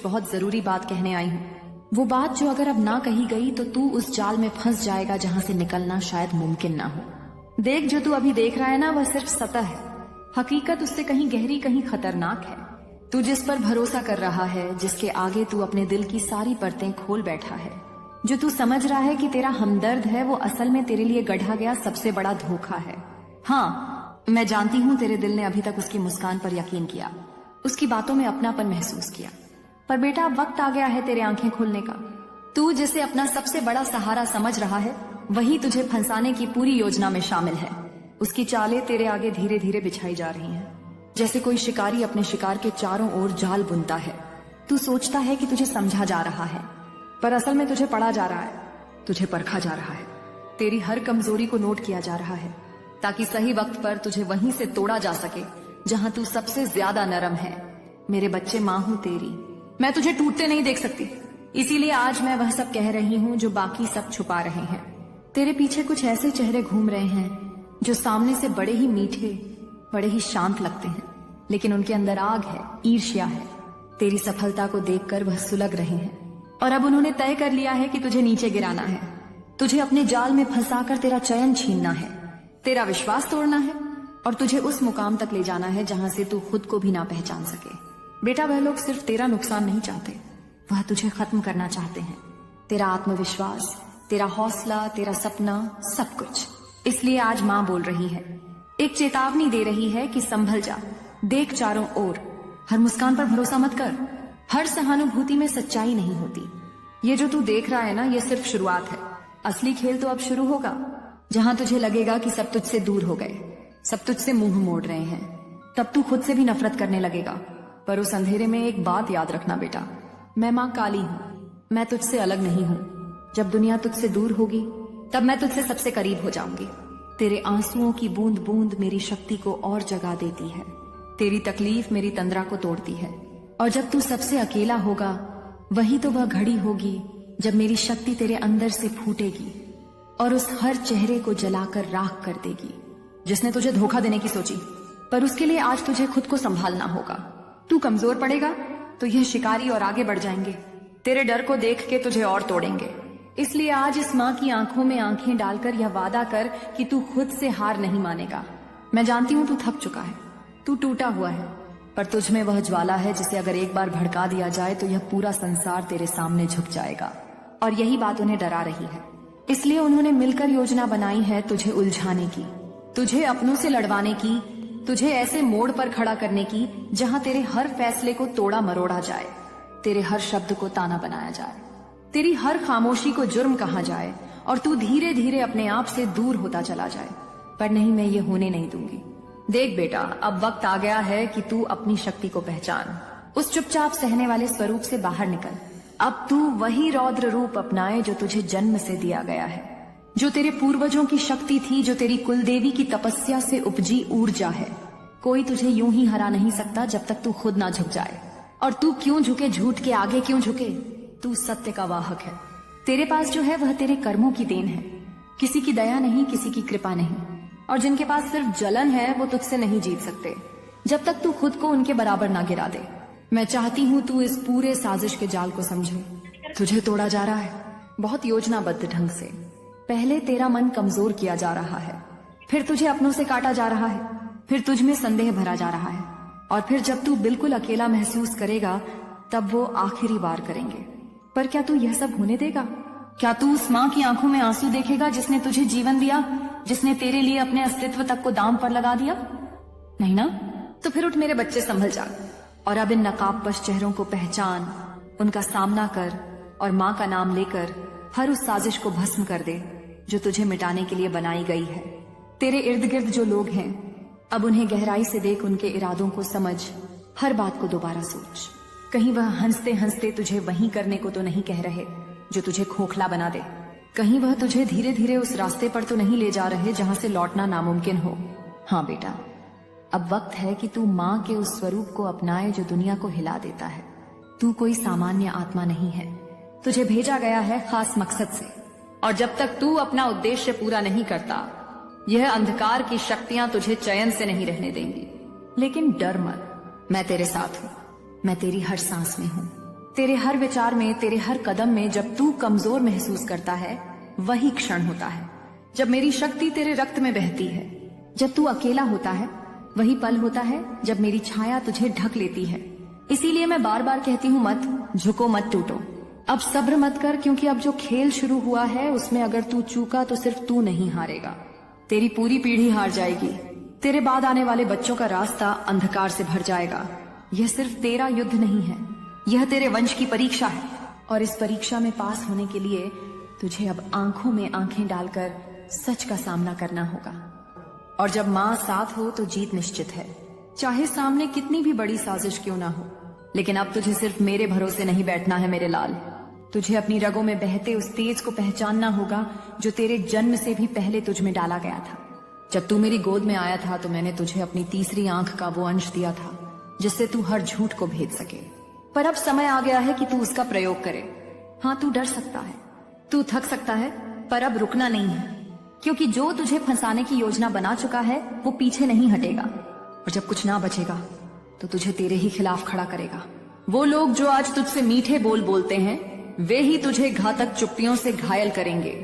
बहुत जरूरी बात कहने आई हूँ। वो बात जो अगर अब ना कही गई तो तू उस जाल में फंस जाएगा जहाँ से निकलना शायद मुमकिन ना हो। देख, जो तू अभी देख रहा है ना, वह सिर्फ सतह है। हकीकत उससे कहीं गहरी, कहीं खतरनाक है। तू जिस पर भरोसा कर रहा है, जिसके आगे तू अपने दिल की सारी परतें खोल बैठा है, जो तू समझ रहा है कि तेरा हमदर्द है, वो असल में तेरे लिए गढ़ा गया सबसे बड़ा धोखा है। हाँ, मैं जानती हूँ तेरे दिल ने अभी तक उसकी मुस्कान पर यकीन किया, उसकी बातों में अपनापन महसूस किया, पर बेटा अब वक्त आ गया है तेरे आंखें खोलने का। तू जिसे अपना सबसे बड़ा सहारा समझ रहा है, वही तुझे फंसाने की पूरी योजना में शामिल है। उसकी चालें तेरे आगे धीरे धीरे बिछाई जा रही हैं, जैसे कोई शिकारी अपने शिकार के चारों ओर जाल बुनता है। तू सोचता है कि तुझे समझा जा रहा है, पर असल में तुझे पढ़ा जा रहा है, तुझे परखा जा रहा है, तेरी हर कमजोरी को नोट किया जा रहा है, ताकि सही वक्त पर तुझे वहीं से तोड़ा जा सके जहां तू सबसे ज्यादा नरम है। मेरे बच्चे, मां हूं तेरी, मैं तुझे टूटते नहीं देख सकती, इसीलिए आज मैं वह सब कह रही हूँ जो बाकी सब छुपा रहे हैं। तेरे पीछे कुछ ऐसे चेहरे घूम रहे हैं जो सामने से बड़े ही मीठे, बड़े ही शांत लगते हैं, लेकिन उनके अंदर आग है, ईर्ष्या है। तेरी सफलता को देखकर वह सुलग रहे हैं और अब उन्होंने तय कर लिया है कि तुझे नीचे गिराना है, तुझे अपने जाल में फंसाकर तेरा चयन छीनना है, तेरा विश्वास तोड़ना है और तुझे उस मुकाम तक ले जाना है जहां से तू खुद को भी ना पहचान सके। बेटा, वह लोग सिर्फ तेरा नुकसान नहीं चाहते, वह तुझे खत्म करना चाहते हैं, तेरा आत्मविश्वास, तेरा हौसला, तेरा सपना, सब कुछ। इसलिए आज माँ बोल रही है, एक चेतावनी दे रही है कि संभल जा, देख चारों ओर, हर मुस्कान पर भरोसा मत कर, हर सहानुभूति में सच्चाई नहीं होती। ये जो तू देख रहा है ना, ये सिर्फ शुरुआत है। असली खेल तो अब शुरू होगा, जहां तुझे लगेगा कि सब तुझसे दूर हो गए, सब तुझसे मुंह मोड़ रहे हैं। तब तू खुद से भी नफरत करने लगेगा। पर उस अंधेरे में एक बात याद रखना बेटा, मैं माँ काली हूँ, मैं तुझसे अलग नहीं हूँ। जब दुनिया तुझसे दूर होगी, तब मैं तुझसे सबसे करीब हो जाऊंगी। तेरे आंसुओं की बूंद बूंद मेरी शक्ति को और जगा देती है, तेरी तकलीफ मेरी तंद्रा को तोड़ती है। और जब तू सबसे अकेला होगा, वही तो वह घड़ी होगी जब मेरी शक्ति तेरे अंदर से फूटेगी और उस हर चेहरे को जलाकर राख कर देगी जिसने तुझे धोखा देने की सोची। पर उसके लिए आज तुझे खुद को संभालना होगा। तू कमजोर पड़ेगा तो यह शिकारी और आगे बढ़ जाएंगे, तेरे डर को देख के तुझे और तोड़ेंगे। इसलिए आज इस माँ की आंखों में आंखें डालकर यह वादा कर कि तू खुद से हार नहीं मानेगा। मैं जानती हूँ तू थक चुका है, तू टूटा हुआ है, पर तुझ में वह ज्वाला है जिसे अगर एक बार भड़का दिया जाए तो यह पूरा संसार तेरे सामने झुक जाएगा। और यही बात उन्हें डरा रही है, इसलिए उन्होंने मिलकर योजना बनाई है तुझे उलझाने की, तुझे अपनों से लड़वाने की, तुझे ऐसे मोड़ पर खड़ा करने की जहां तेरे हर फैसले को तोड़ा मरोड़ा जाए, तेरे हर शब्द को ताना बनाया जाए, तेरी हर खामोशी को जुर्म कहा जाए और तू धीरे धीरे अपने आप से दूर होता चला जाए। पर नहीं, मैं ये होने नहीं दूंगी। देख बेटा, अब वक्त आ गया है कि तू अपनी शक्ति को पहचान, उस चुपचाप सहने वाले स्वरूप से बाहर निकल। अब तू वही रौद्र रूप अपनाए जो तुझे जन्म से दिया गया है, जो तेरे पूर्वजों की शक्ति थी, जो तेरी कुलदेवी की तपस्या से उपजी ऊर्जा है। कोई तुझे यूं ही हरा नहीं सकता जब तक तू खुद ना झुक जाए। और तू क्यों झुके, झूठ के आगे क्यों झुके? तू सत्य का वाहक है। तेरे पास जो है वह तेरे कर्मों की देन है, किसी की दया नहीं, किसी की कृपा नहीं। और जिनके पास सिर्फ जलन है वो तुझसे नहीं जीत सकते जब तक तू खुद को उनके बराबर ना गिरा दे। मैं चाहती हूँ तू इस पूरे साजिश के जाल को समझे। तुझे तोड़ा जा रहा है बहुत योजनाबद्ध ढंग से। पहले तेरा मन कमजोर किया जा रहा है, फिर तुझे अपनों से काटा जा रहा है, फिर तुझ में संदेह भरा जा रहा है, और फिर जब तू बिल्कुल अकेला महसूस करेगा तब वो आखिरी बार करेंगे। पर क्या तू यह सब होने देगा? क्या तू उस माँ की आंखों में आंसू देखेगा जिसने तुझे जीवन दिया, जिसने तेरे लिए अपने अस्तित्व तक को दांव पर लगा दिया? नहीं ना? तो फिर उठ मेरे बच्चे, संभल जा और अब इन नकाबपोश चेहरों को पहचान, उनका सामना कर और माँ का नाम लेकर हर उस साजिश को भस्म कर दे जो तुझे मिटाने के लिए बनाई गई है। तेरे इर्द गिर्द जो लोग हैं, अब उन्हें गहराई से देख, उनके इरादों को समझ, हर बात को दोबारा सोच। कहीं वह हंसते हंसते तुझे वही करने को तो नहीं कह रहे जो तुझे खोखला बना दे। कहीं वह तुझे धीरे धीरे उस रास्ते पर तो नहीं ले जा रहे जहां से लौटना नामुमकिन हो। हाँ बेटा, अब वक्त है कि तू माँ के उस स्वरूप को अपनाए जो दुनिया को हिला देता है। तू कोई सामान्य आत्मा नहीं है, तुझे भेजा गया है खास मकसद से। और जब तक तू अपना उद्देश्य पूरा नहीं करता, यह अंधकार की शक्तियां तुझे चैन से नहीं रहने देंगी। लेकिन डर मत, मैं तेरे साथ हूं, मैं तेरी हर सांस में हूं। तेरे हर विचार में, तेरे हर कदम में जब तू कमजोर महसूस करता है, वही क्षण होता है जब मेरी शक्ति तेरे रक्त में बहती है। जब तू अकेला होता है, वही पल होता है जब मेरी छाया तुझे ढक लेती है। इसीलिए मैं बार बार कहती हूँ, मत झुको, मत टूटो। अब सब्र मत कर, क्योंकि अब जो खेल शुरू हुआ है उसमें अगर तू चूका तो सिर्फ तू नहीं हारेगा, तेरी पूरी पीढ़ी हार जाएगी। तेरे बाद आने वाले बच्चों का रास्ता अंधकार से भर जाएगा। यह सिर्फ तेरा युद्ध नहीं है, यह तेरे वंश की परीक्षा है। और इस परीक्षा में पास होने के लिए तुझे अब आंखों में आंखें डालकर सच का सामना करना होगा। और जब माँ साथ हो तो जीत निश्चित है, चाहे सामने कितनी भी बड़ी साजिश क्यों ना हो। लेकिन अब तुझे सिर्फ मेरे भरोसे नहीं बैठना है मेरे लाल। तुझे अपनी रगों में बहते उस तेज को पहचानना होगा जो तेरे जन्म से भी पहले तुझ में डाला गया था। जब तू मेरी गोद में आया था तो मैंने तुझे अपनी तीसरी आंख का वो अंश दिया था जिससे तू हर झूठ को भेद सके। पर अब समय आ गया है कि तू उसका प्रयोग करे। हाँ, तू डर सकता है, तू थक सकता है, पर अब रुकना नहीं है, क्योंकि जो तुझे फंसाने की योजना बना चुका है वो पीछे नहीं हटेगा। और जब कुछ ना बचेगा तो तुझे तेरे ही खिलाफ खड़ा करेगा। वो लोग जो आज तुझसे मीठे बोल बोलते हैं, वे ही तुझे घातक चुप्पियों से घायल करेंगे।